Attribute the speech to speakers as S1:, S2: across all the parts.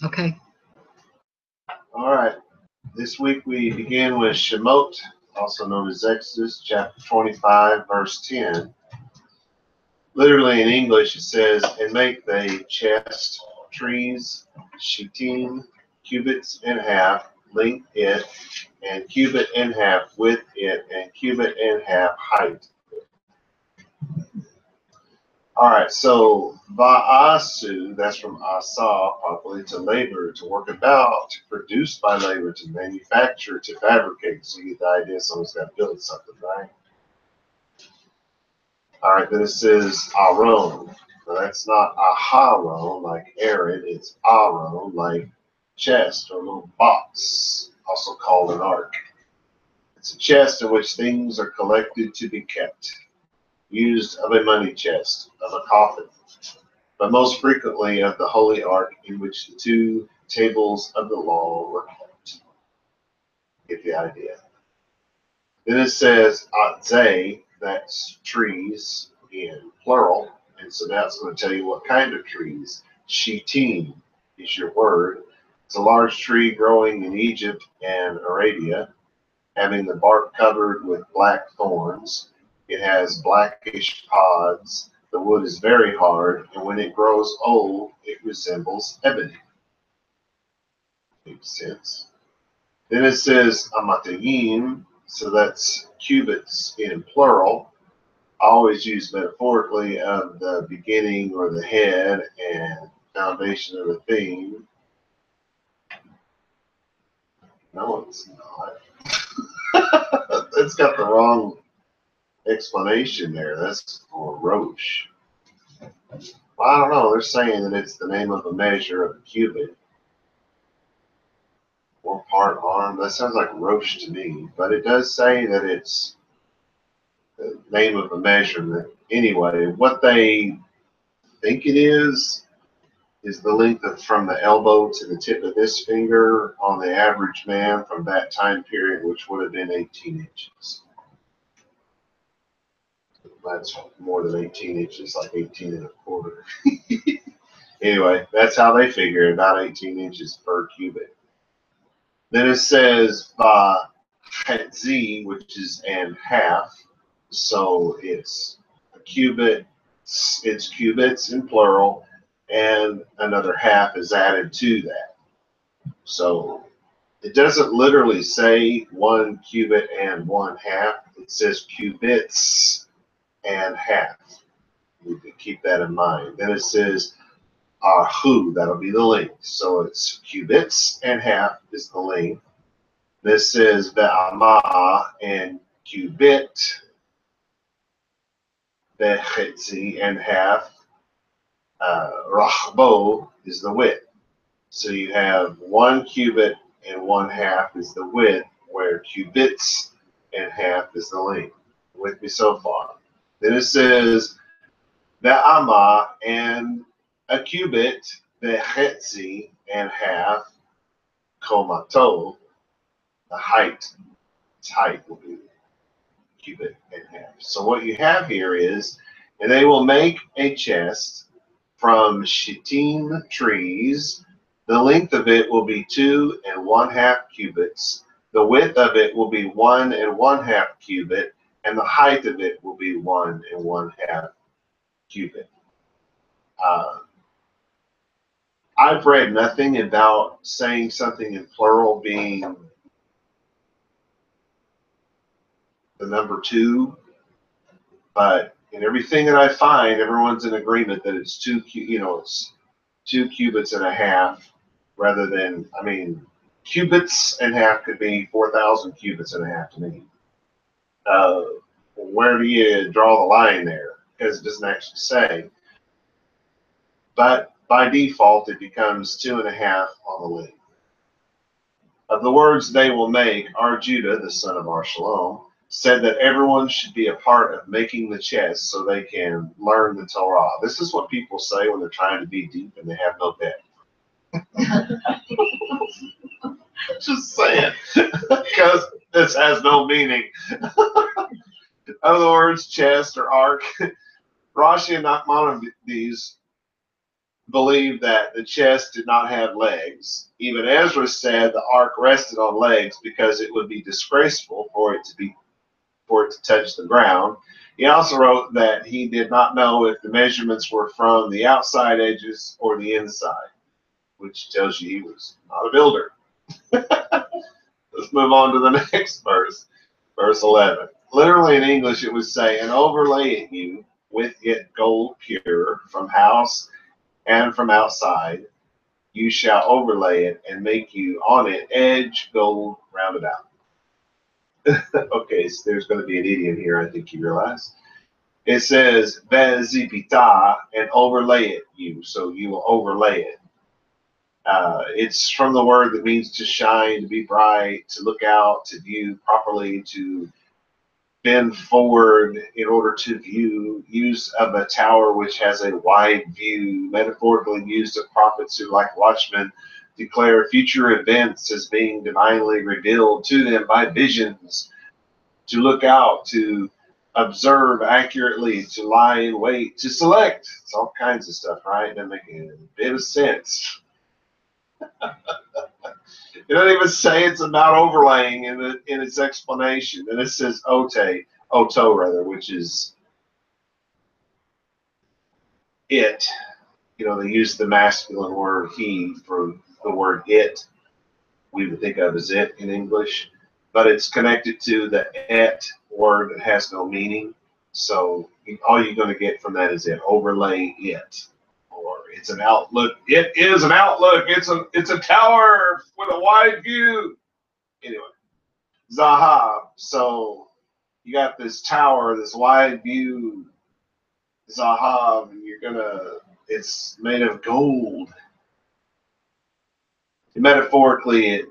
S1: Okay.
S2: All right. This week we begin with Shemot, also known as Exodus, chapter 25, verse 10. Literally in English it says, and make the chest, trees, shittim, cubits and half, length it, and cubit and half width it, and cubit and half height. All right, so va'asu, that's from asa, probably to labor, to work about, to produce by labor, to manufacture, to fabricate. So you get the idea someone's got to build something, right? All right, then it says aron. Now that's not aharon like Aaron, it's aron like chest or little box, also called an ark. It's a chest in which things are collected to be kept, used of a money chest, of a coffin, but most frequently of the Holy Ark in which the two tables of the law were kept. Get the idea. Then it says atzeh, that's trees in plural, and so that's going to tell you what kind of trees. Shittim is your word. It's a large tree growing in Egypt and Arabia, having the bark covered with black thorns. It has blackish pods. The wood is very hard, and when it grows old, it resembles ebony. Makes sense. Then it says amatayim, so that's cubits in plural. I always use metaphorically of the beginning or the head and foundation of a thing. No, it's not. It's got the wrong explanation there. That's for Roche. Well, I don't know. They're saying that it's the name of a measure of a cubit. 4-part arm. That sounds like Roche to me. But it does say that it's the name of a measurement. Anyway, what they think it is the length of from the elbow to the tip of this finger on the average man from that time period, which would have been 18 inches. That's more than 18 inches, like 18 and a quarter. Anyway, that's how they figure it, about 18 inches per cubit. Then it says chetzi, which is and half. So it's a cubit, it's cubits in plural, and another half is added to that. So it doesn't literally say 1 cubit and 1/2. It says cubits and half. You can keep that in mind. Then it says ahu, that'll be the length. So it's cubits and half is the length. This says ve'amah and cubit, ve'chetzi and half. Rachbo is the width. So you have 1 cubit and 1/2 is the width, where cubits and half is the length. With me so far. Then it says ve'amah and a cubit, ve'chetzi and half, komato, the height. Its height will be cubit and half. So what you have here is, and they will make a chest from shittim trees. The length of it will be 2 1/2 cubits. The width of it will be 1 1/2 cubit, and the height of it will be 1 1/2 cubit. I've read nothing about saying something in plural being the number 2, but in everything that I find, everyone's in agreement that it's 2, it's 2 cubits and a half, rather than, I mean, cubits and half could be 4,000 cubits and a half to me. Where do you draw the line there? Because it doesn't actually say. But by default, it becomes 2.5 on the length. Of the words they will make, Judah, the son of Shalom, said that everyone should be a part of making the chest so they can learn the Torah. This is what people say when they're trying to be deep and they have no depth. Just saying, because this has no meaning. Other words, chest or ark. Rashi and Nachmanides believed that the chest did not have legs. Even Ezra said the ark rested on legs because it would be disgraceful for it to touch the ground. He also wrote that he did not know if the measurements were from the outside edges or the inside, which tells you he was not a builder. Let's move on to the next verse, verse 11. Literally in English, it would say, and overlay it you with it gold pure from house and from outside. You shall overlay it and make you on it edge gold round about. Okay, so there's going to be an idiom here, I think you realize. It says, Vezipita, and overlay it you, so you will overlay it. It's from the word that means to shine, to be bright, to look out, to view properly, to bend forward in order to view. Use of a tower which has a wide view, metaphorically used of prophets who, like watchmen, declare future events as being divinely revealed to them by visions, to look out, to observe accurately, to lie in wait, to select. It's all kinds of stuff, right? Doesn't make a bit of sense. It doesn't even say it's about overlaying in its explanation. And it says oto rather, which is it. You know, they use the masculine word he for the word it. We would think of as it in English, but it's connected to the et word that has no meaning. So all you're going to get from that is it. Overlay it. Or it's an outlook. It is an outlook. It's a tower with a wide view. Anyway, Zahab. So you got this tower, this wide view, Zahab, and it's made of gold. Metaphorically,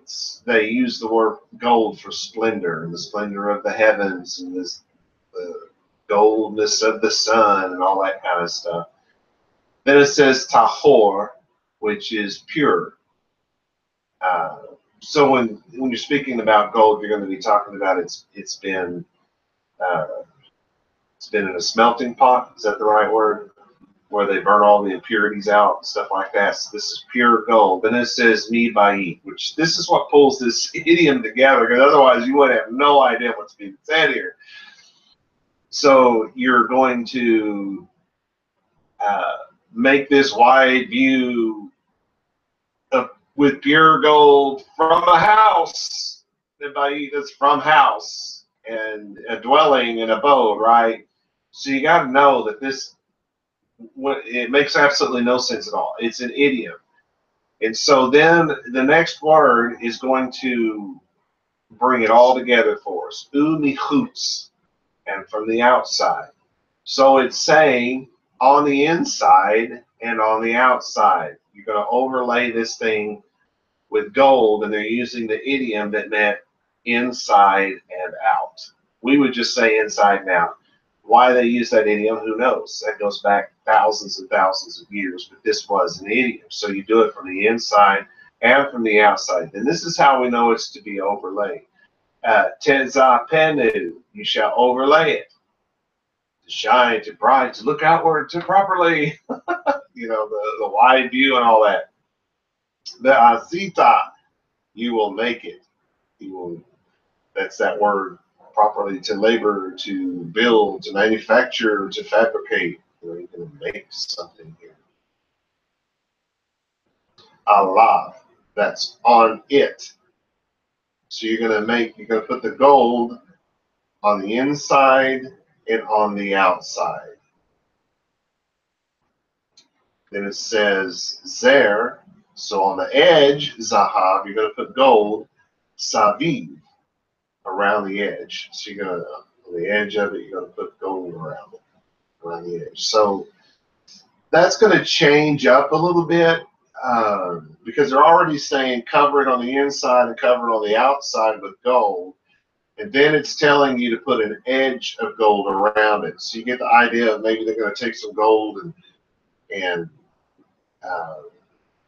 S2: they use the word gold for splendor, and the splendor of the heavens, and the goldness of the sun, and all that kind of stuff. Then it says tahor, which is pure. So when you're speaking about gold, you're going to be talking about it's been in a smelting pot. Is that the right word? Where they burn all the impurities out and stuff like that. So this is pure gold. Then it says mi ba'it, which this is what pulls this idiom together, because otherwise you would have no idea what's being said here. So you're going to make this wide view with pure gold from a house. That's from house and a dwelling and abode, right? So you got to know that it makes absolutely no sense at all. It's an idiom. And so then the next word is going to bring it all together for us. Umichutz, and from the outside. So it's saying on the inside and on the outside. You're going to overlay this thing with gold, and they're using the idiom that meant inside and out. We would just say inside and out. Why they use that idiom, who knows? That goes back thousands and thousands of years, but this was an idiom. So you do it from the inside and from the outside. And this is how we know it's to be overlaid. Tezapenu, you shall overlay it. To shine, to bright, to look outward, to properly, the wide view and all that. The asita, you will make it. That's that word, properly, to labor, to build, to manufacture, to fabricate. You're going to make something here. Allah, that's on it. So you're going to put the gold on the inside and on the outside. Then it says zer. So on the edge, zahab, you're going to put gold, saviv, around the edge. So you're going to, on the edge of it, you're going to put gold around the edge. So that's going to change up a little bit because they're already saying cover it on the inside and cover it on the outside with gold. And then it's telling you to put an edge of gold around it. So you get the idea of maybe they're going to take some gold and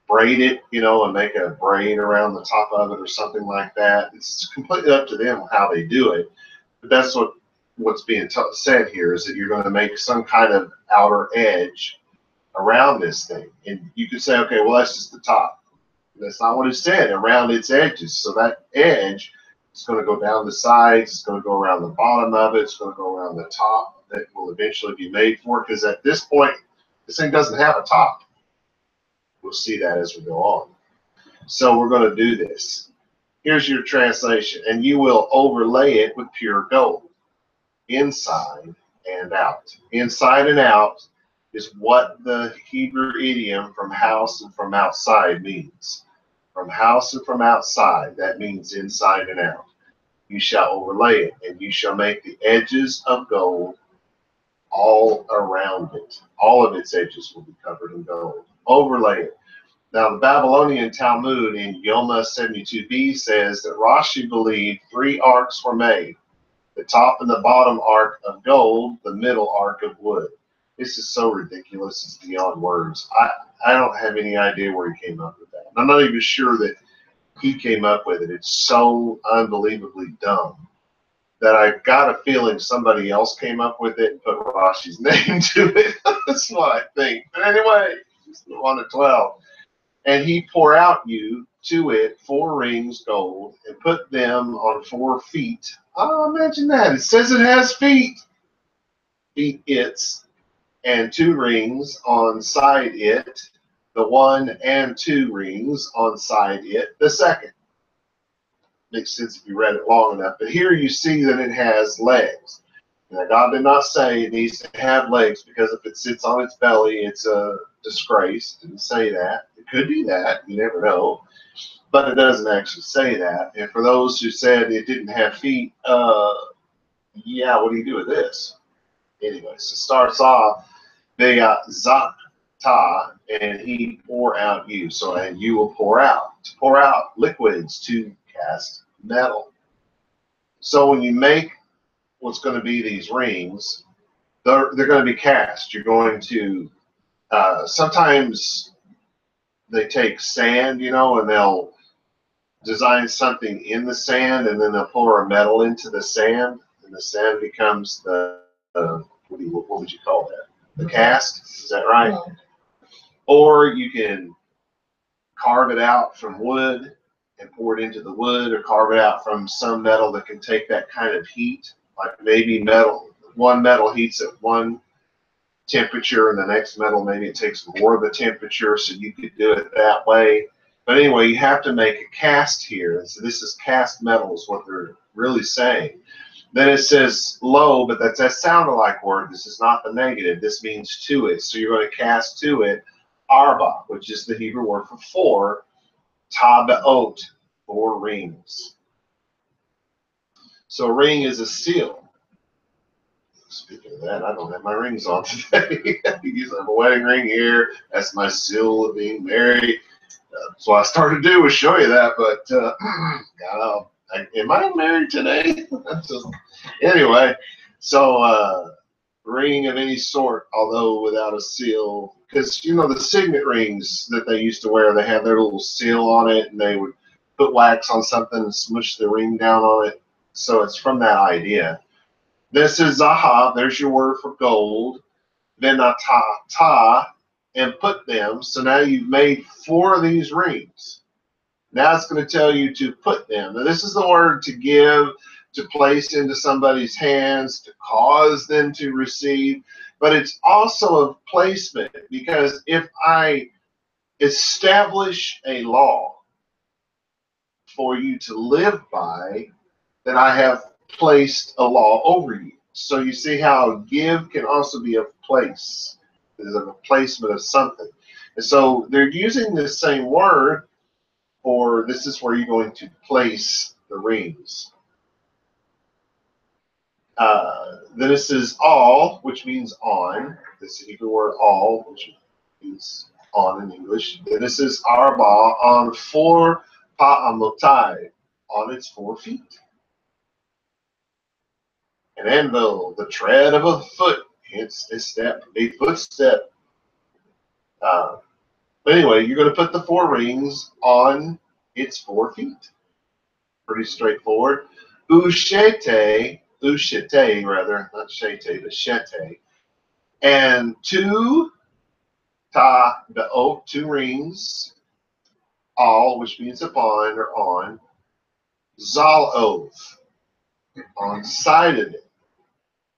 S2: braid it, and make a braid around the top of it or something like that. It's completely up to them how they do it. But that's what's being said here, is that you're going to make some kind of outer edge around this thing. And you could say, okay, well, that's just the top. That's not what it said. Around its edges. So that edge is going to go down the sides. It's going to go around the bottom of it. It's going to go around the top that will eventually be made for it. Because at this point, this thing doesn't have a top. We'll see that as we go on. So we're going to do this. Here's your translation. And you will overlay it with pure gold, inside and out. Inside and out is what the Hebrew idiom from house and from outside means. From house and from outside, that means inside and out. You shall overlay it, and you shall make the edges of gold all around it. All of its edges will be covered in gold. Overlay it. Now, the Babylonian Talmud in Yoma 72b says that Rashi believed 3 arks were made. The top and the bottom ark of gold, the middle ark of wood. This is so ridiculous, it's beyond words. I don't have any idea where he came up with that. I'm not even sure that he came up with it. It's so unbelievably dumb that I got a feeling somebody else came up with it and put Rashi's name to it. That's what I think. But anyway, just 1 to 12. And he pour out you to it 4 rings gold and put them on 4 feet. Oh, imagine that. It says it has feet. Feet its, and 2 rings on side it, the 1 and 2 rings on side it, the second. Makes sense if you read it long enough. But here you see that it has legs. Now, God did not say it needs to have legs, because if it sits on its belly, it's a disgrace. Didn't say that. It could be that. You never know. But it doesn't actually say that. And for those who said it didn't have feet, yeah, what do you do with this? Anyway, so it starts off, they zak ta, and he pour out you. So, and you will pour out. To pour out liquids to cast metal. So when you make what's going to be these rings, they're going to be cast. You're going to, sometimes they take sand, you know, and they'll design something in the sand, and then they'll pour a metal into the sand, and the sand becomes the what would you call that? The cast? Is that right? Yeah. Or you can carve it out from wood and pour it into the wood, or carve it out from some metal that can take that kind of heat. Like maybe metal, one metal heats at one temperature, and the next metal maybe it takes more of the temperature, so you could do it that way. But anyway, you have to make a cast here. So this is cast metal is what they're really saying. Then it says low, but that's that sound-alike word. This is not the negative. This means to it. So you're going to cast to it arba, which is the Hebrew word for 4, tabeot, 4 rings. So a ring is a seal. Speaking of that, I don't have my rings on today. I have a wedding ring here. That's my seal of being married. So what I started to do was show you that, but am I married today? Anyway, so ring of any sort, although without a seal, because you know the signet rings that they used to wear, they had their little seal on it, and they would put wax on something and smush the ring down on it. So it's from that idea. This is zahav. There's your word for gold. Venata, and put them. So now you've made 4 of these rings. Now it's going to tell you to put them. Now this is the word to give, to place into somebody's hands, to cause them to receive. But it's also a placement, because if I establish a law for you to live by, then I have placed a law over you. So you see how give can also be a place. There's a placement of something. And so they're using the same word for this is where you're going to place the rings. Then it says all, which means on. This is the Hebrew word all, which means on in English. Then it says arba, on 4 pa'amotai, on its 4 feet. An anvil, the tread of a foot, hence a step, a footstep. But anyway, you're going to put the 4 rings on its 4 feet. Pretty straightforward. Ushete rather, not shete, but shete. And 2 Ta, the oak, 2 rings. All, which means upon or on. Zal oath, on the side of it.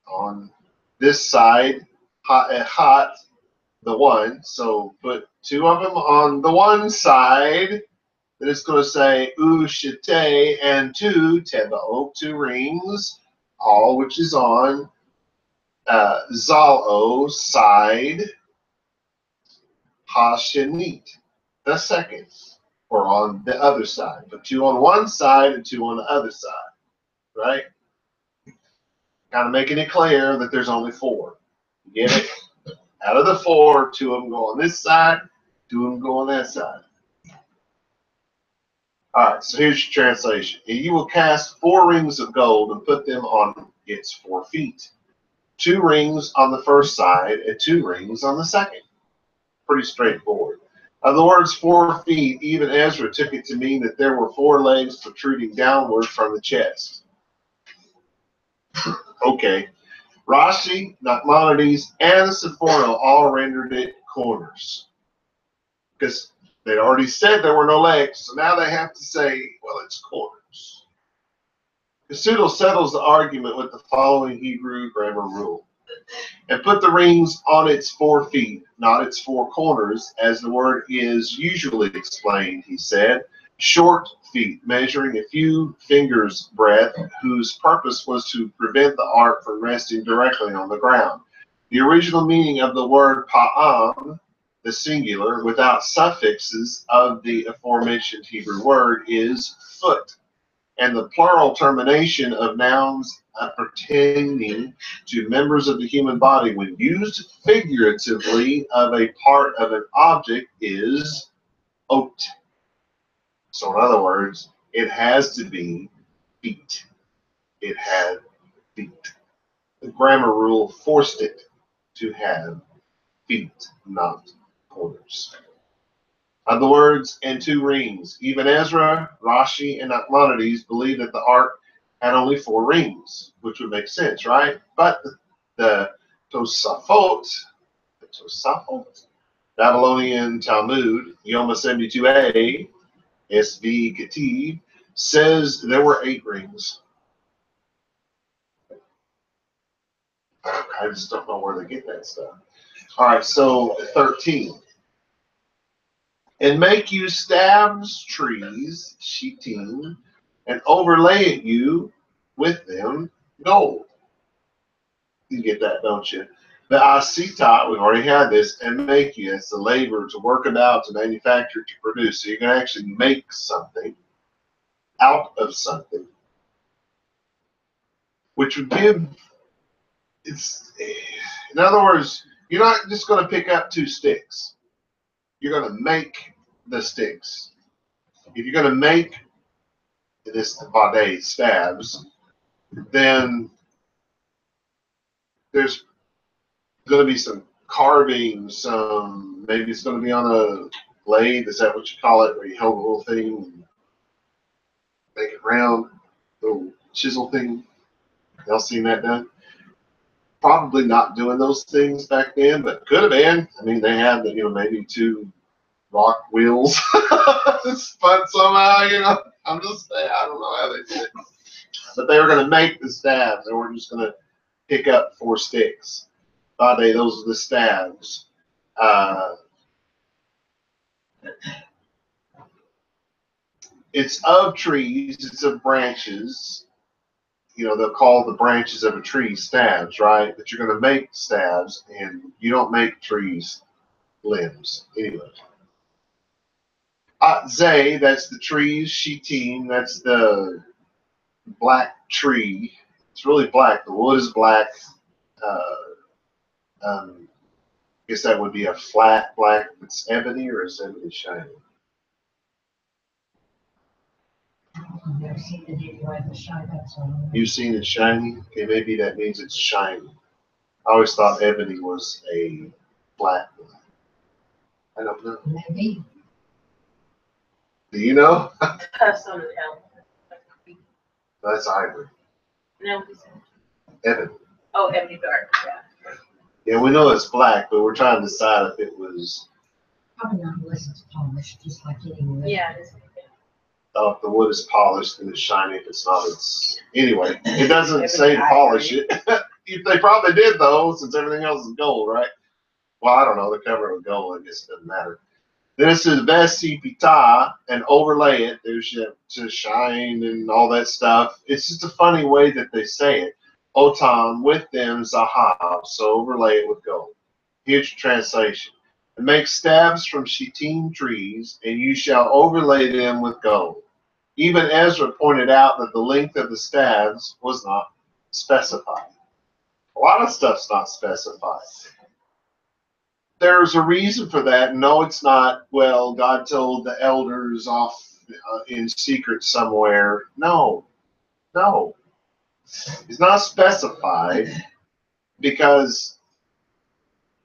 S2: On this side, hot, the one. So put 2 of them on the one side. Then it's going to say ushite and 2 teba'o, 2 rings, all which is on zalo side hashanit, the second, or on the other side. Put 2 on one side and 2 on the other side, right? Kind of making it clear that there's only 4. You get it? Out of the 4, 2 of them go on this side, 2 of them go on that side. All right, so here's your translation. And you will cast 4 rings of gold and put them on its 4 feet. 2 rings on the first side and 2 rings on the second. Pretty straightforward. The words 4 feet, even Ezra took it to mean that there were 4 legs protruding downward from the chest. Okay. Rashi, Nachmanides, and the Sepharno all rendered it corners. Because they'd already said there were no legs, so now they have to say, well, it's corners. Kasuto settles the argument with the following Hebrew grammar rule. And put the rings on its 4 feet, not its 4 corners, as the word is usually explained, he said. Short feet, measuring a few fingers' breadth, whose purpose was to prevent the ark from resting directly on the ground. The original meaning of the word pa'am, the singular, without suffixes of the aforementioned Hebrew word, is foot. And the plural termination of nouns pertaining to members of the human body when used figuratively of a part of an object is ot. So in other words, it has to be feet. It had feet. The grammar rule forced it to have feet, not corners. Of the words and 2 rings, even Ezra, Rashi, and Nachmanides believe that the ark had only 4 rings, which would make sense, right? But the Tosafot, Babylonian Talmud, Yoma 72a, SV Ketiv, says there were 8 rings. I just don't know where they get that stuff. All right, so 13. And make you staves, trees, shittim, and overlay it you with them gold. You get that, don't you? The asita, we've already had this, and make you, it's the labor to work about, to manufacture, to produce. So you can actually make something out of something, which would give, it's, in other words, you're not just going to pick up 2 sticks. You're going to make the sticks. If you're going to make this vade stabs, then there's going to be some carving, maybe it's going to be on a lathe. Is that what you call it, where you hold a little thing and make it round, little chisel thing? Y'all seen that done? Probably not doing those things back then, but could have been. I mean, they had, maybe 2 rock wheels spun somehow, I'm just saying, I don't know how they did it. But they were going to make the stabs, and we're just going to pick up 4 sticks. Those are the stabs. It's of trees, it's of branches. They'll call the branches of a tree stabs, right? But you're going to make stabs, and you don't make trees limbs. Anyway. Zay, that's the trees. Shittim, that's the black tree. It's really black. The wood is black. I guess that would be a flat black. It's ebony, or is ebony shiny?
S1: I've never seen it like the shine.
S2: You've seen it shiny? Okay, maybe that means it's shiny. I always thought ebony was a flat one. I don't know.
S1: Maybe.
S2: Do you know?
S3: That's on the helmet.
S2: That's ivory.
S3: No,
S2: Ebony.
S3: oh, ebony dark. Yeah.
S2: Yeah, we know it's black, but we're trying to decide if it was.
S1: Probably not unless it's polished, just like any wood.
S3: Yeah, it is.
S2: Oh, if the wood is polished and it's shiny. If it's not, it's anyway. It doesn't say to polish it. They probably did though, since everything else is gold, right? Well, I don't know. The cover of gold, I guess it doesn't matter. Then it says Vesi Pita and overlay it. There's to shine and all that stuff. It's just a funny way that they say it. Otam with them Zahav, so overlay it with gold. Here's your translation. And make stabs from shittim trees, and you shall overlay them with gold. Even Ezra pointed out that the length of the stabs was not specified. A lot of stuff's not specified. There's a reason for that. No, it's not, well, God told the elders off in secret somewhere. No. It's not specified because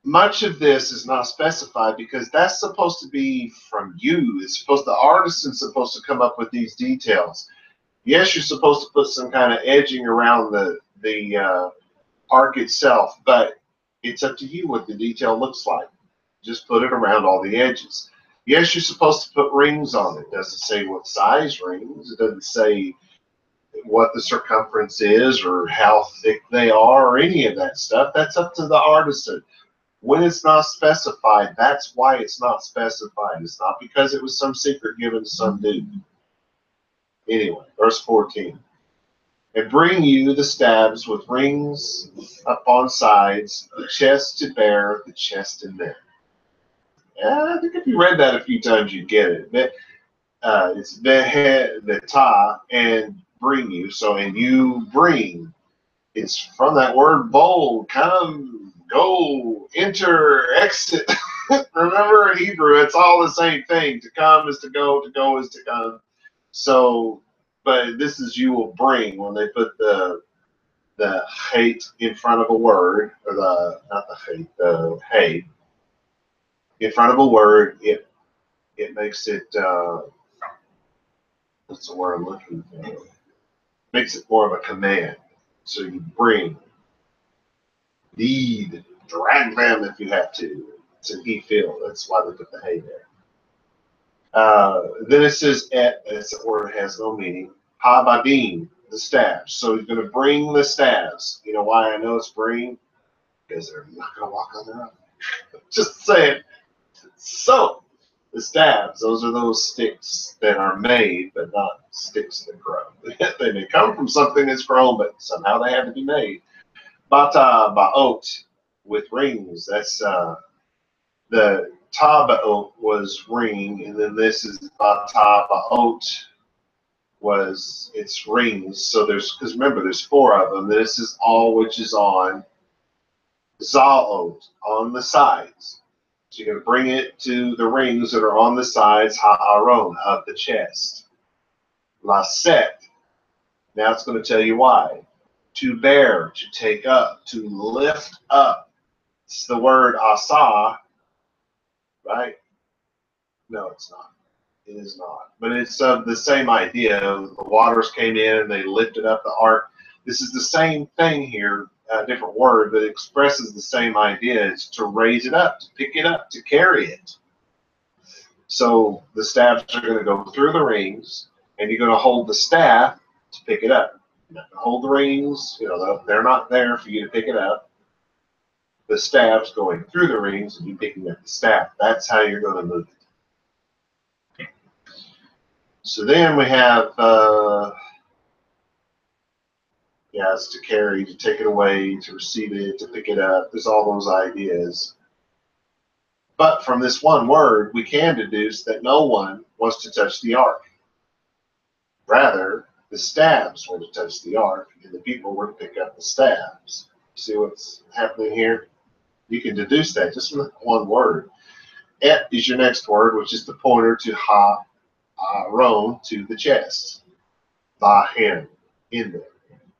S2: much of this is not specified because that's supposed to be from you. The artisan's supposed to come up with these details. Yes, you're supposed to put some kind of edging around the ark itself, but it's up to you what the detail looks like. Just put it around all the edges. Yes, you're supposed to put rings on it. It doesn't say what size rings. It doesn't say what the circumference is or how thick they are or any of that stuff. That's up to the artisan. When it's not specified, that's why it's not specified. It's not because it was some secret given to some dude. Anyway, verse 14. And bring you the stabs with rings upon sides, the chest to bear, the chest in there. I think if you read that a few times, you get it. It's the ta and bring you. So, and you bring. It's from that word bold. Come, go, enter, exit. Remember in Hebrew, it's all the same thing. To come is to go is to come. So, but this is you will bring when they put the hate in front of a word, or the hate in front of a word, it makes it what's the word I'm looking for? Makes it more of a command. So you bring, lead, drag them if you have to. It's an he feel. That's why they put the hay there. Then it says et, it's a word that has no meaning. Habadim, the staves. So he's going to bring the staves. You know why I know it's bring? Because they're not going to walk on their own. Just saying. So, the staves, those are those sticks that are made, but not sticks that grow. They may come from something that's grown, but somehow they have to be made. Bata ba'ot, with rings. That's the taba'ot was ring, and then this is bata ba'ot was its rings. So because remember, there's 4 of them. This is all which is on za'ot, on the sides. So you're going to bring it to the rings that are on the sides, ha'aron, of the chest. Laset. Now it's going to tell you why. To bear, to take up, to lift up. It's the word asa, right? No, it's not. It is not. But it's of the same idea. The waters came in and they lifted up the ark. This is the same thing here. A different word, but it expresses the same idea. It's to raise it up, to pick it up, to carry it. So the staffs are going to go through the rings, and you're going to hold the staff to pick it up. You're not going to hold the rings. You know, they're not there for you to pick it up. The staff's going through the rings, and you picking up the staff. That's how you're going to move it. So then we have it's to carry, to take it away, to receive it, to pick it up. There's all those ideas. But from this one word, we can deduce that no one was to touch the ark. Rather, the staves were to touch the ark, and the people were to pick up the staves. See what's happening here? You can deduce that just from one word. Et is your next word, which is the pointer to ha-ron, to the chest. Ba-hen, in there.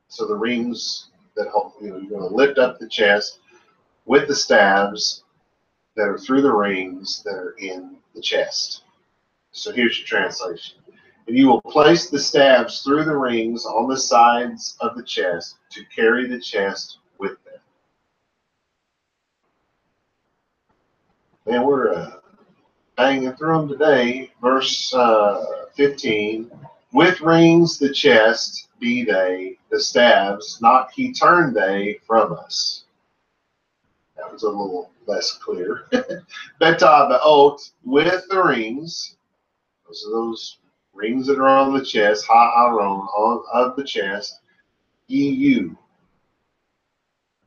S2: So the rings that hold, you're going to lift up the chest with the staves that are through the rings that are in the chest. So here's your translation. And you will place the staves through the rings on the sides of the chest to carry the chest with them. And we're banging through them today. Verse 15. With rings the chest be they, the staves, not he turned they from us. That was a little less clear. Beta the oath with the rings. Those are those rings that are on the chest, ha'aron, of the chest. EU.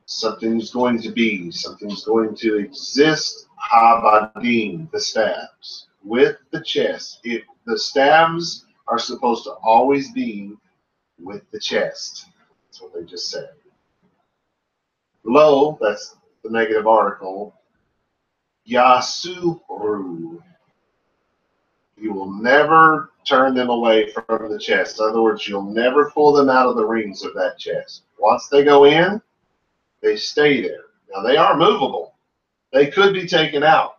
S2: Something's going to be, something's going to exist. Habadim, the staves. With the chest. The staves are supposed to always be with the chest. That's what they just said. Lo, that's the negative article. Yasuru. You will never turn them away from the chest. In other words, you'll never pull them out of the rings of that chest. Once they go in, they stay there. Now, they are movable. They could be taken out.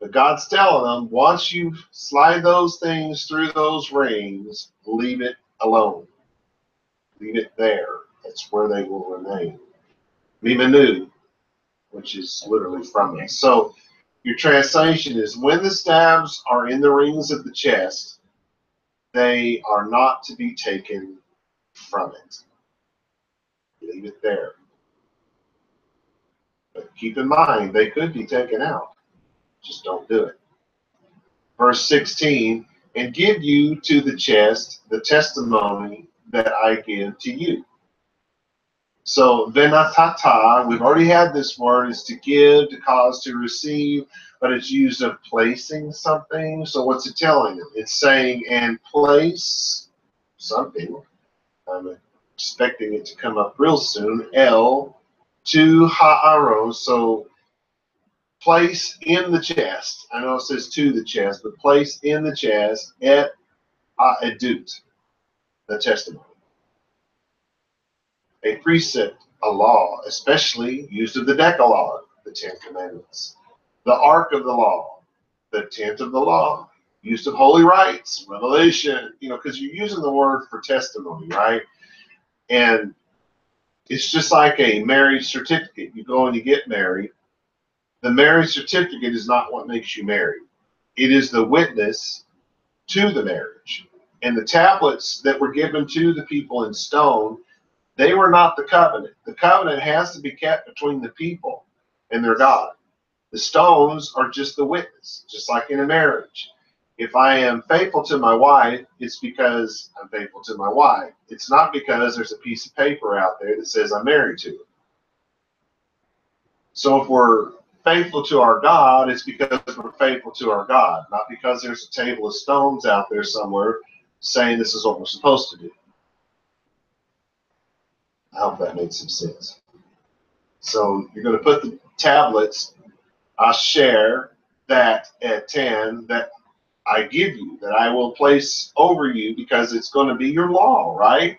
S2: But God's telling them, once you slide those things through those rings, leave it alone. Leave it there. That's where they will remain. Mimenu, which is literally from it. So your translation is, when the staves are in the rings of the chest, they are not to be taken from it. Leave it there. But keep in mind, they could be taken out. Just don't do it. Verse 16, and give you to the chest the testimony that I give to you. So, venatata, we've already had this word, is to give, to cause, to receive, but it's used of placing something. So what's it telling them? It's saying, and place something. I'm expecting it to come up real soon. El to ha'aron. So place in the chest. I know it says to the chest, but place in the chest et ha'edut, the testimony. A precept, a law, especially used of the Decalogue, the Ten Commandments. The Ark of the Law, the tent of the law, used of holy rites, revelation, because you're using the word for testimony, right? And it's just like a marriage certificate. You go and you get married. The marriage certificate is not what makes you married. It is the witness to the marriage. And the tablets that were given to the people in stone, they were not the covenant. The covenant has to be kept between the people and their God. The stones are just the witness, just like in a marriage. If I am faithful to my wife, it's because I'm faithful to my wife. It's not because there's a piece of paper out there that says I'm married to her. So if we're faithful to our God, it's because we're faithful to our God, not because there's a table of stones out there somewhere saying this is what we're supposed to do. I hope that made some sense. So you're going to put the tablets, I share that at 10, that I give you, that I will place over you, because it's going to be your law, right?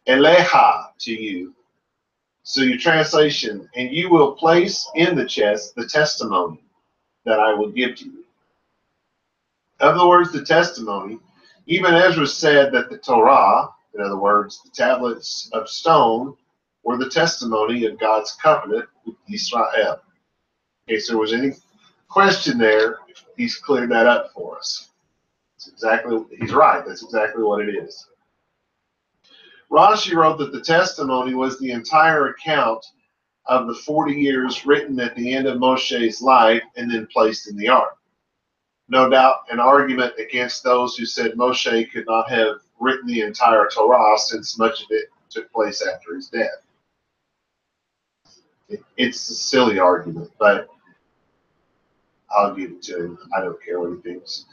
S2: Eleha, to you. So your translation, and you will place in the chest the testimony that I will give to you. In other words, the testimony. Even Ezra said that the Torah, in other words, the tablets of stone, were the testimony of God's covenant with Israel. In case there was any question there, he's cleared that up for us. He's right. That's exactly what it is. Rashi wrote that the testimony was the entire account of the 40 years written at the end of Moshe's life and then placed in the ark. No doubt an argument against those who said Moshe could not have written the entire Torah, since much of it took place after his death. It's a silly argument, but I'll give it to him. I don't care what he thinks.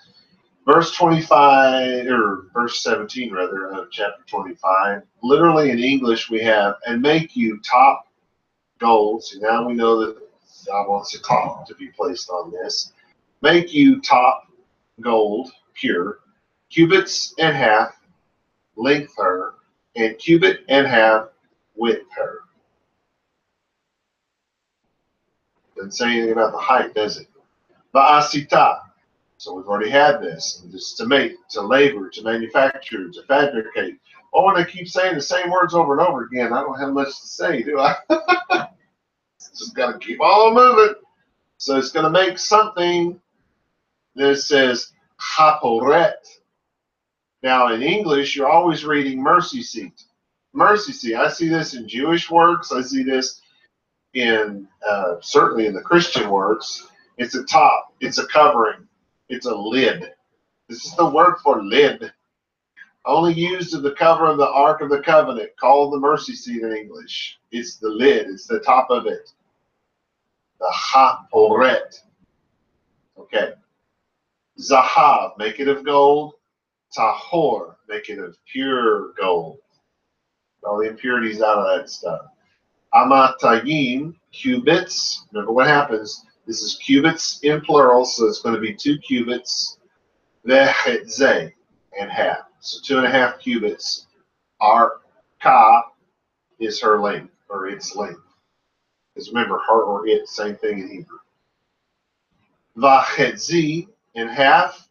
S2: Verse 25, or verse 17 rather, of chapter 25. Literally in English we have, and make you top gold. So now we know that God wants a top to be placed on this. Make you top gold, pure, cubits and half, length her, and cubit and half, width her. Doesn't say anything about the height, does it? Va'asita. So we've already had this. And just to make, to labor, to manufacture, to fabricate. Oh, and I keep saying the same words over and over again. I don't have much to say, do I? Just got to keep on moving. So it's going to make something that says haporet. Now in English, you're always reading mercy seat. Mercy seat. I see this in Jewish works. I see this in certainly in the Christian works. It's a top. It's a covering. It's a lid. This is the word for lid. Only used in the cover of the Ark of the Covenant, called the mercy seat in English. It's the lid. It's the top of it. The haporet. Okay. Zahav, make it of gold. Tahor, make it of pure gold. All the impurities out of that stuff. Amatayim, cubits. Remember what happens. This is cubits in plural, so it's going to be 2 cubits. Vechetzeh, and half. So 2.5 cubits. Ka is her length, or its length. Because remember, her or it, same thing in Hebrew. Vachetzi, and half.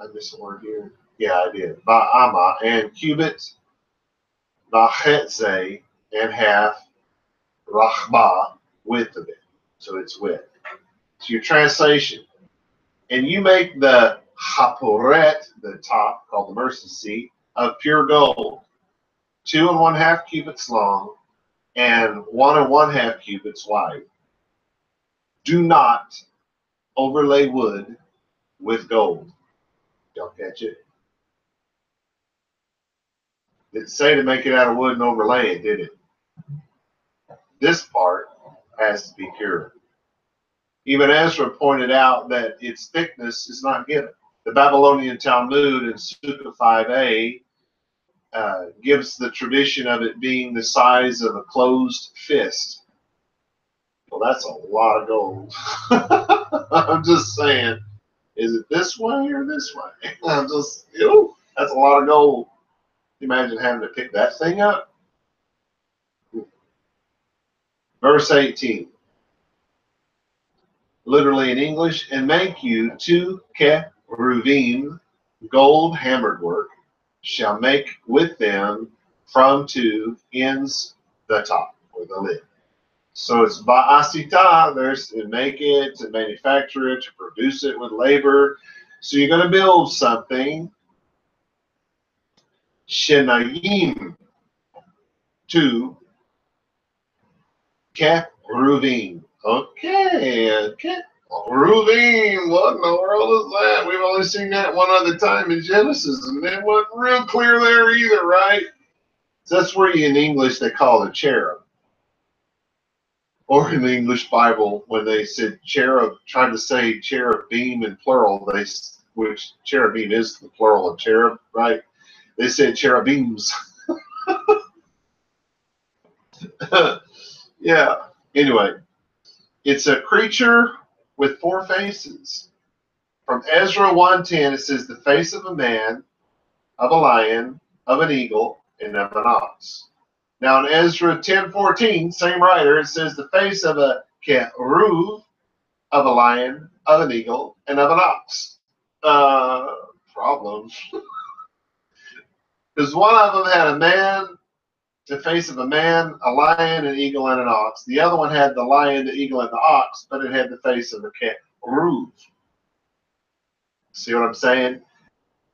S2: I missed a word here. Yeah, I did. Ba'ama, and cubit. Vachetze, and half. Rachba, width of it. So it's width. So your translation. And you make the haporet, the top, called the mercy seat, of pure gold. 2 1/2 cubits long, and 1 1/2 cubits wide. Do not overlay wood with gold. Y'all catch it? Didn't say to make it out of wood and overlay it, did it? This part has to be pure. Even Ezra pointed out that its thickness is not given. The Babylonian Talmud in Sukkah 5a gives the tradition of it being the size of a closed fist. Well, that's a lot of gold. I'm just saying, is it this way or this way? I'm just, that's a lot of gold. Imagine having to pick that thing up. Verse 18. Literally in English, and make you 2 keruvim, gold hammered work, shall make with them from 2 ends the top, or the lid. So it's ba'asita, there's to make it, to manufacture it, to produce it with labor. So you're going to build something. Shenayim, 2 keruvim. Okay. Ruvim, what in the world is that? We've only seen that one other time in Genesis, and it wasn't real clear there either, right? So that's where in English they call it cherub. Or in the English Bible, when they said cherub, trying to say cherubim in plural, which cherubim is the plural of cherub, right? They said cherubims. Yeah. Anyway, it's a creature with 4 faces. From Ezra 1:10, it says the face of a man, of a lion, of an eagle, and of an ox. Now in Ezra 10:14, same writer, it says the face of a keruv, of a lion, of an eagle, and of an ox. Problem. Because one of them had a man, the face of a man, a lion, an eagle, and an ox. The other one had the lion, the eagle, and the ox, but it had the face of a keruv. See what I'm saying?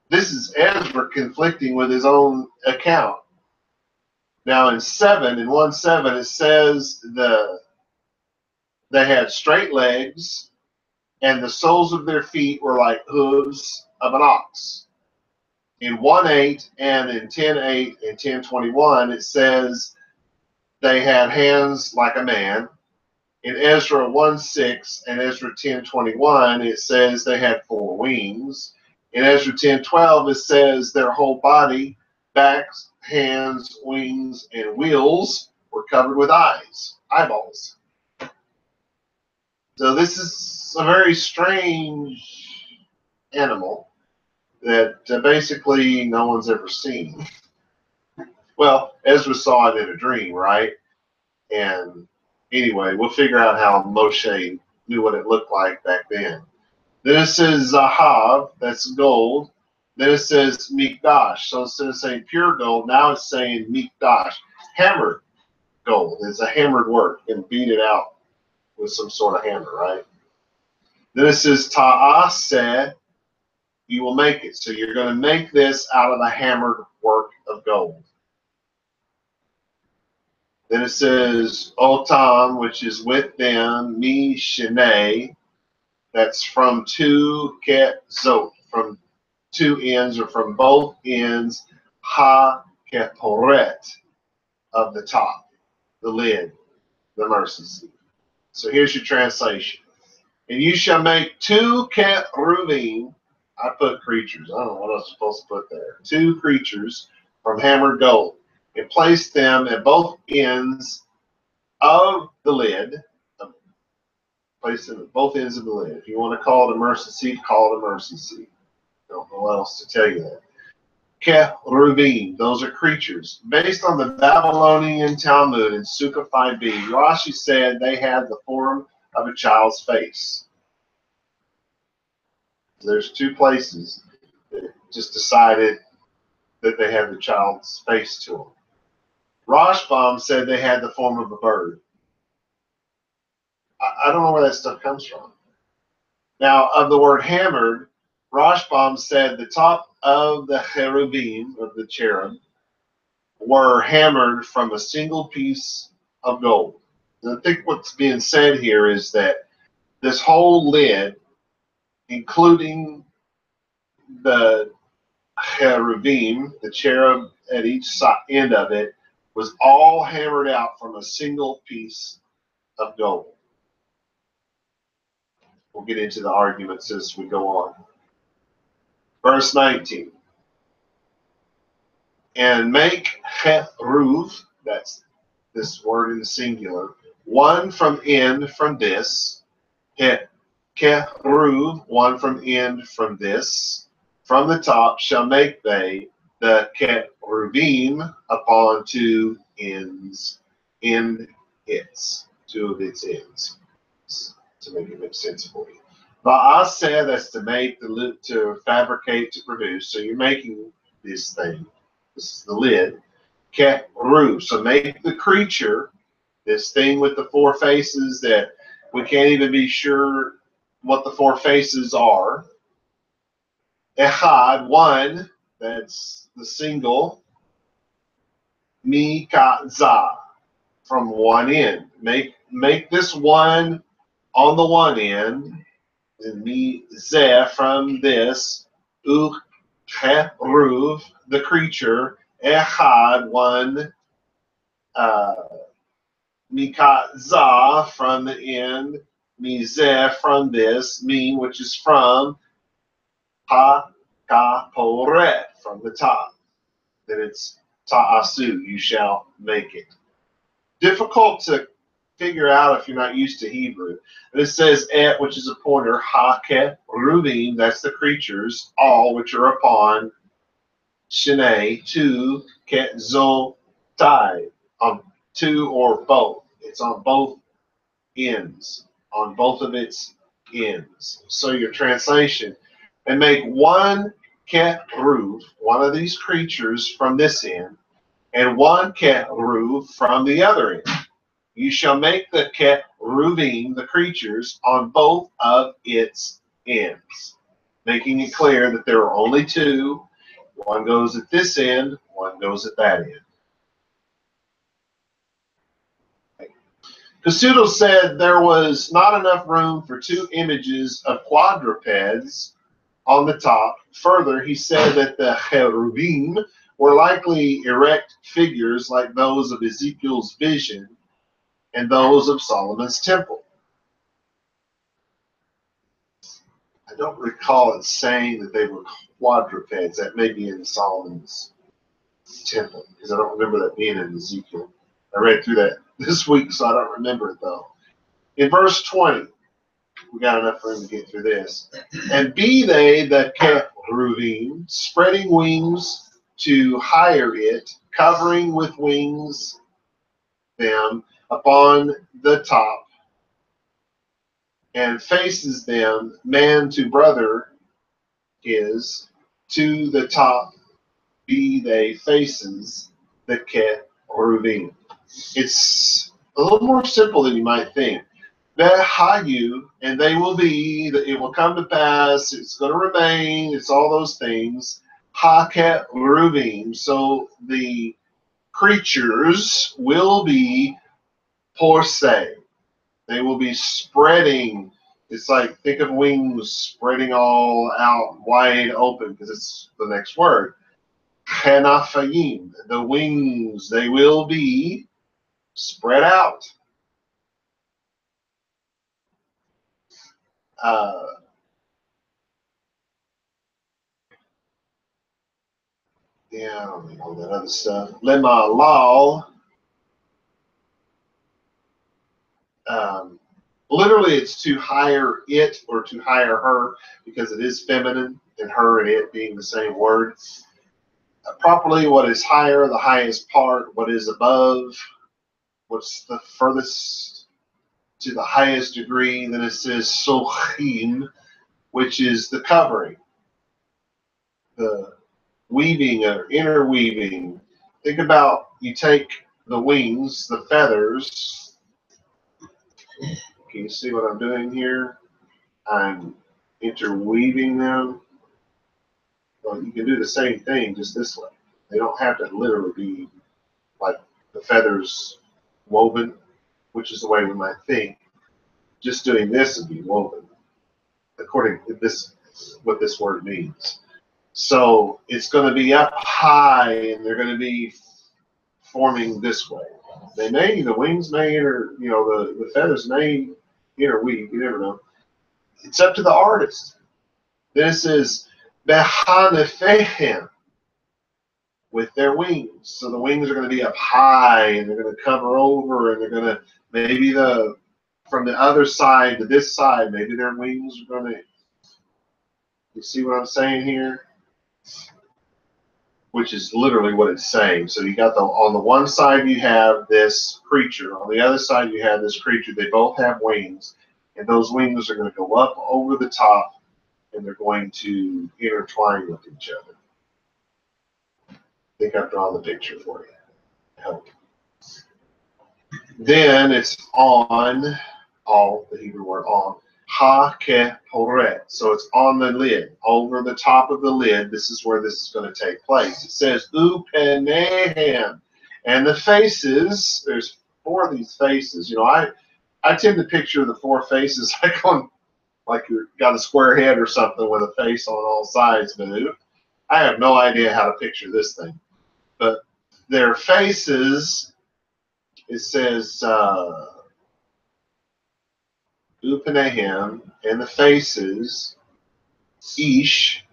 S2: This is Ezra conflicting with his own account. Now in 1:7, it says they had straight legs, and the soles of their feet were like hooves of an ox. In 1:8 and in 10:8 and 10:21, it says they had hands like a man. In Ezra 1:6 and Ezra 10:21, it says they had 4 wings. In Ezra 10:12, it says their whole body, backs, hands, wings, and wheels were covered with eyeballs. So this is a very strange animal that basically no one's ever seen. Well, Ezra saw it in a dream, right? And anyway, we'll figure out how Moshe knew what it looked like back then. Then it says Zahav, that's gold. Then it says Mikdash. So instead of saying pure gold, now it's saying Mikdash. Hammered gold. It's a hammered work and beat it out with some sort of hammer, right? Then it says ta'aseh, you will make it. So you're going to make this out of the hammered work of gold. Then it says otam, which is with them, mi shenei, that's from two ketzot, from two ends or from both ends, ha keporet, of the top, the lid, the mercy seat. So here's your translation. And you shall make two keruvim, I put creatures, I don't know what I was supposed to put there, two creatures from hammered gold, and place them at both ends of the lid. Place them at both ends of the lid. If you want to call it a mercy seat, call it a mercy seat. I don't know what else to tell you that. Keruvim, those are creatures. Based on the Babylonian Talmud in Sukkah 5b, Rashi said they had the form of a child's face. There's two places that just decided that they had the child's face to them. Rashbam said they had the form of a bird. I don't know where that stuff comes from. Now, of the word hammered, Rashbam said the top of the cherubim, of the cherub, were hammered from a single piece of gold. And I think what's being said here is that this whole lid, including the cherubim, the cherub at each end of it, was all hammered out from a single piece of gold. We'll get into the arguments as we go on. Verse 19. And make cheruv, that's this word in the singular, one from end from this, cheruv, one from end from this, from the top shall make they the cheruvim upon two ends, two of its ends, to make it make sense for you. Ba'aseh, that's to make, to fabricate, to produce. So you're making this thing. This is the lid. Keruv. So make the creature, this thing with the four faces that we can't even be sure what the four faces are. Echad, one, that's the single. Mikazah, from one end. Make this one on the one end, and mizeh, from this, cheruv, the creature, echad, one, mikazah, from the end, mizeh, from this, mi, which is from, ha kaporet, from the top. Then it's ta'asu, you shall make it. Difficult to figure out if you're not used to Hebrew. And it says et, which is a pointer, ha keruvim, that's the creatures, all which are upon shenei, two, ketzotai, on two or both. It's on both ends, on both of its ends. So your translation, and make one keruv, one of these creatures from this end, and one keruv from the other end. You shall make the keruvim, the creatures, on both of its ends, making it clear that there are only two. One goes at this end, one goes at that end. Casuto said there was not enough room for two images of quadrupeds on the top. Further, he said that the cherubim were likely erect figures like those of Ezekiel's vision and those of Solomon's temple. I don't recall it saying that they were quadrupeds. That may be in Solomon's temple, because I don't remember that being in Ezekiel. I read through that this week, so I don't remember it though. In verse 20, we got enough room to get through this. And be they the cheruvim, spreading wings to hire it, covering with wings them upon the top, and faces them, man to brother is, to the top be they faces the cheruvim. It's a little more simple than you might think. Behayu, and they will be, it will come to pass, it's going to remain, it's all those things. Haket Ruvim, so the creatures will be porse. They will be spreading. It's like, think of wings spreading all out wide open, because it's the next word. Chenafayim, the wings, they will be spread out. Yeah, I don't need all that other stuff. Lema lal. Literally, it's to hire it or to hire her, because it is feminine, and her and it being the same word. Properly, what is higher, the highest part, what is above, what's the furthest to the highest degree. Then it says sochim, which is the covering, the weaving or interweaving. Think about, you take the wings, the feathers. Can you see what I'm doing here? I'm interweaving them. Well, you can do the same thing just this way. They don't have to literally be like the feathers woven, which is the way we might think. Just doing this would be woven, according to this, what this word means. So it's going to be up high, and they're going to be forming this way. They may, the wings may the feathers may interweave. You never know. It's up to the artist. This is behanefehem, with their wings. So the wings are going to be up high, and they're going to cover over, and they're going to, maybe from the other side to this side, maybe their wings are going to, you see what I'm saying here? Which is literally what it's saying. So you got on the one side you have this creature, on the other side you have this creature. They both have wings, and those wings are going to go up over the top, and they're going to intertwine with each other. I think I've drawn the picture for you. I hope. Then it's on, all, the Hebrew word on, ha-ke-poret. So it's on the lid, over the top of the lid. This is where this is going to take place. It says, upenehem. And the faces, there's 4 of these faces. I tend to picture the 4 faces like you've got a square head or something with a face on all sides. But I have no idea how to picture this thing. But their faces, it says, upanehem, and the faces, ish,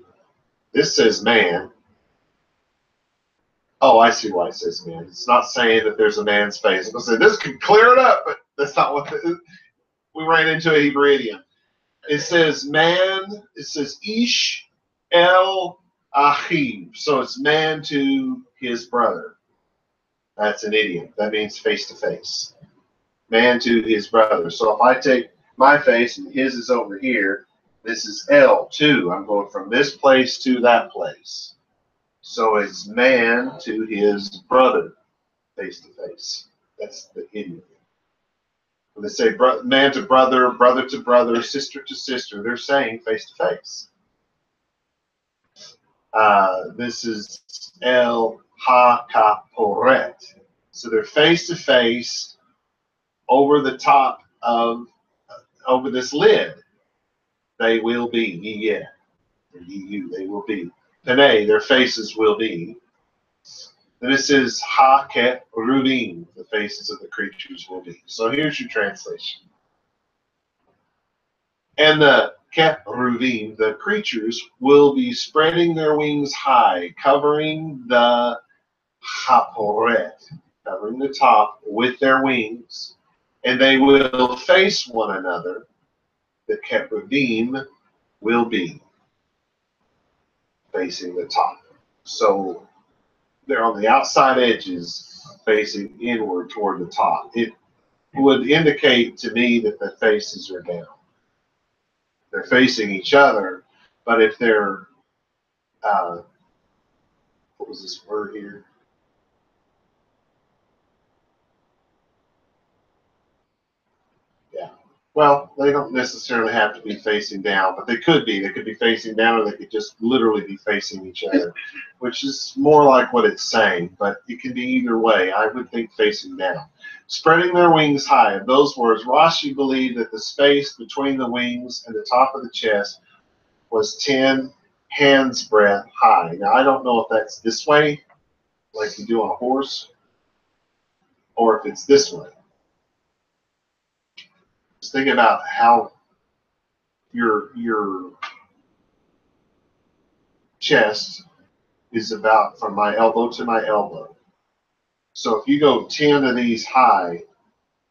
S2: this says man. Oh, I see why it says man. It's not saying that there's a man's face. I'm going to say, this could clear it up, but that's not what we ran into a Hebrew idiom. It says man, it says ish el achiv. So it's man to his brother. That's an idiom. That means face to face. Man to his brother. So if I take my face and his is over here, this is L2. I'm going from this place to that place. So it's man to his brother, face to face. That's the idiom. When they say man to brother, brother to brother, sister to sister, they're saying face to face. This is El Ha-Ka-Poret. So they're face to face over the top of, over this lid. They will be, yeah, they will be. Panay, their faces will be. Then it says Ha-Ket Ruvim, the faces of the creatures will be. So here's your translation. And the Ket Ruvim, the creatures, will be spreading their wings high, covering the Haporet, covering the top with their wings, and they will face one another. The Ket Ruvim will be facing the top. So they're on the outside edges facing inward toward the top. It would indicate to me that the faces are down. They're facing each other, but if they're, what was this word here? Yeah. Well, they don't necessarily have to be facing down, but they could be. They could be facing down, or they could just literally be facing each other, which is more like what it's saying, but it can be either way. I would think facing down. Spreading their wings high. Those words, Rashi believed that the space between the wings and the top of the chest was 10 hands breadth high. Now, I don't know if that's this way, like you do on a horse, or if it's this way. Just think about how your chest is about from my elbow to my elbow. So if you go 10 of these high,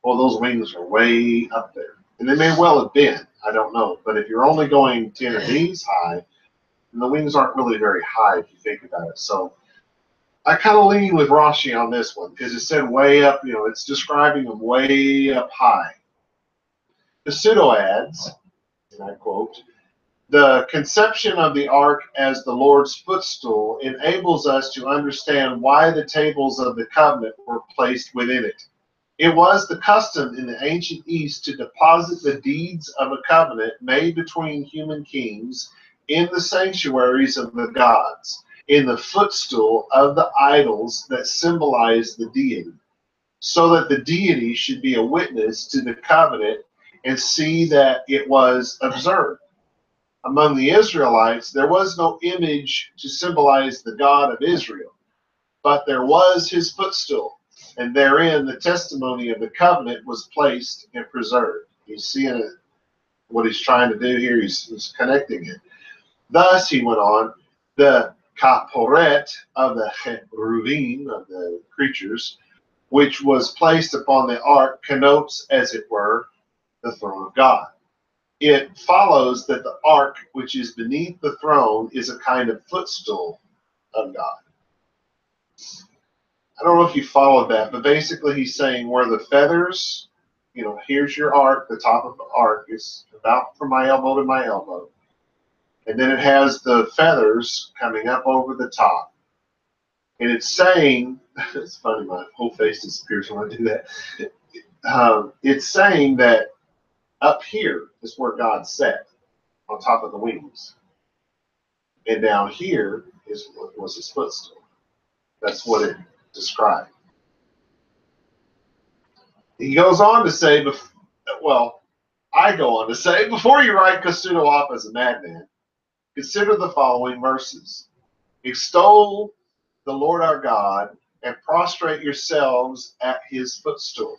S2: well, those wings are way up there. And they may well have been, I don't know. But if you're only going 10 of these high, then the wings aren't really very high if you think about it. So I kind of lean with Rashi on this one because it said way up, it's describing them way up high. The pseudo adds, and I quote, the conception of the ark as the Lord's footstool enables us to understand why the tables of the covenant were placed within it. It was the custom in the ancient East to deposit the deeds of a covenant made between human kings in the sanctuaries of the gods, in the footstool of the idols that symbolize the deity, so that the deity should be a witness to the covenant and see that it was observed. Among the Israelites, there was no image to symbolize the God of Israel, but there was his footstool, and therein the testimony of the covenant was placed and preserved. You see what he's trying to do here? He's connecting it. Thus, he went on, the kaporet of the cheruvim, of the creatures, which was placed upon the ark, connotes, as it were, the throne of God. It follows that the ark, which is beneath the throne, is a kind of footstool of God. I don't know if you followed that, but basically he's saying where the feathers, here's your ark, the top of the ark is about from my elbow to my elbow. And then it has the feathers coming up over the top. And it's saying, it's funny, my whole face disappears when I do that. It's saying that up here is where God sat, on top of the wings. And down here was his footstool. That's what it described. He goes on to say, I go on to say, before you write Kasuto off as a madman, consider the following verses. Extol the Lord our God and prostrate yourselves at his footstool.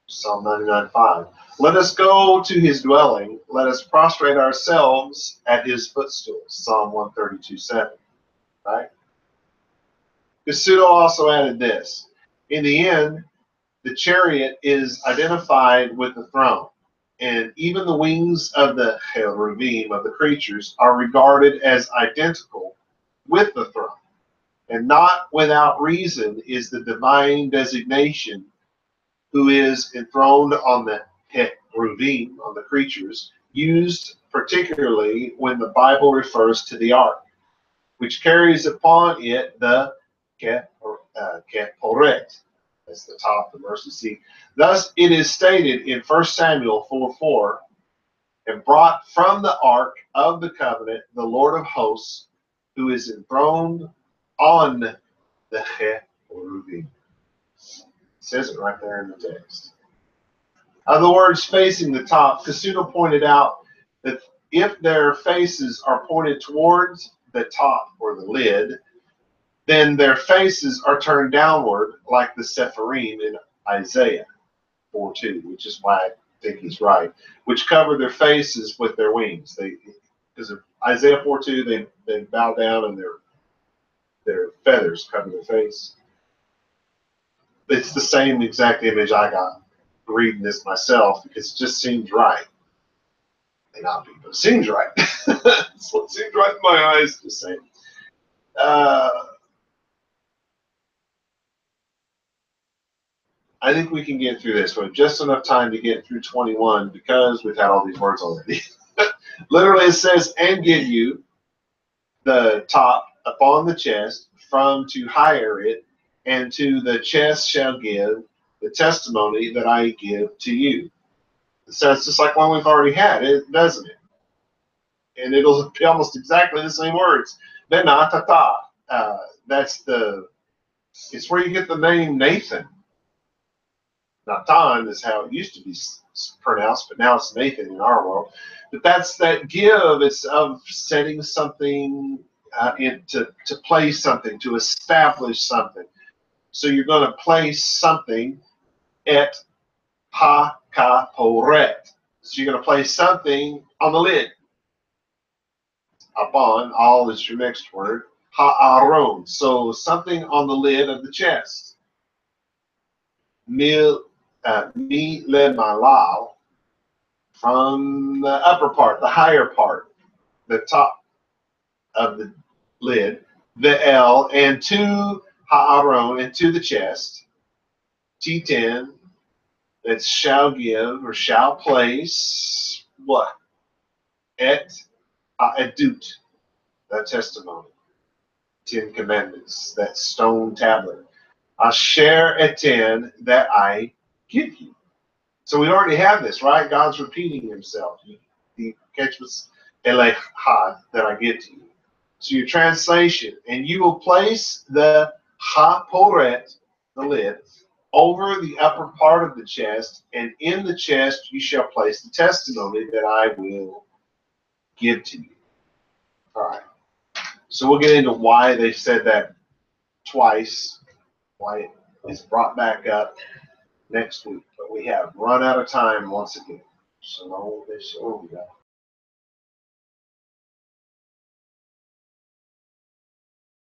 S2: Psalm 99:5. Let us go to his dwelling. Let us prostrate ourselves at his footstool. Psalm 132:7. Right? Kasuto also added this. In the end, the chariot is identified with the throne, and even the wings of the cheruvim, of the creatures, are regarded as identical with the throne. And not without reason is the divine designation who is enthroned on the cheruvim, on the creatures, used particularly when the Bible refers to the ark, which carries upon it the kaporet. That's the top, the mercy seat. Thus it is stated in 1 Samuel 4:4, and brought from the ark of the covenant the Lord of hosts, who is enthroned on the cheruvim. It says it right there in the text. Of the words facing the top, Kasuto pointed out that if their faces are pointed towards the top or the lid, then their faces are turned downward like the Sepharim in Isaiah 4:2, which is why I think he's right, which cover their faces with their wings. Because of Isaiah 4:2, they bow down and their feathers cover their face. It's the same exact image I got reading this myself because it just seems right. May not be, but it seems right. So it seems right in my eyes to say. I think we can get through this. We have just enough time to get through 21 because we've had all these words already. Literally it says, and give you the top upon the chest from to hire it, and to the chest shall give the testimony that I give to you. So it's just like one we've already had, doesn't it? And it'll be almost exactly the same words. Benatata. It's where you get the name Nathan. Natan is how it used to be pronounced, but now it's Nathan in our world. But that's that give. It's of setting something to place something, to establish something. So you're going to place something at ha-ka-poret. So you're going to place something on the lid. Upon, all is your next word. Ha-aron. So something on the lid of the chest. Mi le malal. From the upper part, the higher part, the top of the lid, the L, and to ha'aron, and to the chest. T10, that shall give or shall place what? Et ha'edut, that testimony. 10 Commandments, that stone tablet. Asher eten, that I give you. So we already have this, right? God's repeating himself. The ketchmas elechad, that I give to you. So your translation, and you will place the ha-poret, the lid, over the upper part of the chest, and in the chest you shall place the testimony that I will give to you. All right. So we'll get into why they said that twice, why it's brought back up next week. But we have run out of time once again. Shalom, shalom,